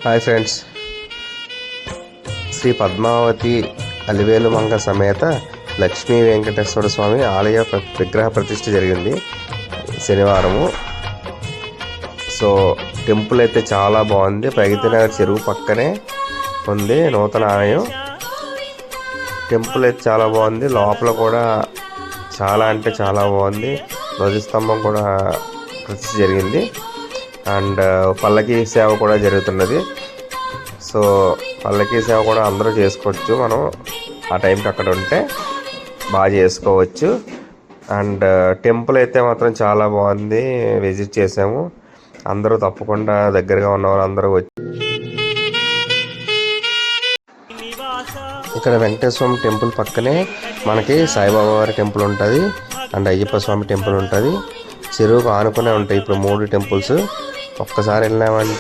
Hi friends, Shri Padmavati Alivelu Manga సమేత లక్ష్మీ వెంకటేశ్వర స్వామి ఆలయ విగ్రహ ప్రతిష్ఠ జరిగింది శనివారము. సో టెంపుల్ అయితే చాలా బాగుంది. ప్రగతినగర్ చెరువు పక్కనే ఉంది నూతన ఆలయం. టెంపుల్ అయితే చాలా బాగుంది. లోపల కూడా చాలా అంటే చాలా బాగుంది. ధ్వజస్తంభం కూడా ప్రతిష్ఠ జరిగింది అండ్ పల్లకి సేవ కూడా జరుగుతున్నది. సో పల్లకి సేవ కూడా అందరూ చేసుకోవచ్చు. మనం ఆ టైంకి అక్కడ ఉంటే బాగా చేసుకోవచ్చు. అండ్ టెంపుల్ అయితే మాత్రం చాలా బాగుంది. విజిట్ చేసాము. అందరూ తప్పకుండా దగ్గరగా ఉన్నవారు అందరూ వచ్చి ఇక్కడ వెంకటేశ్వర టెంపుల్ పక్కనే మనకి సాయిబాబా వారి టెంపుల్ ఉంటుంది అండ్ అయ్యప్ప స్వామి టెంపుల్ ఉంటుంది. చెరువుకు ఆనుకునే ఉంటాయి ఇప్పుడు 3 టెంపుల్స్. ఒక్కసారి వెళ్ళామంటే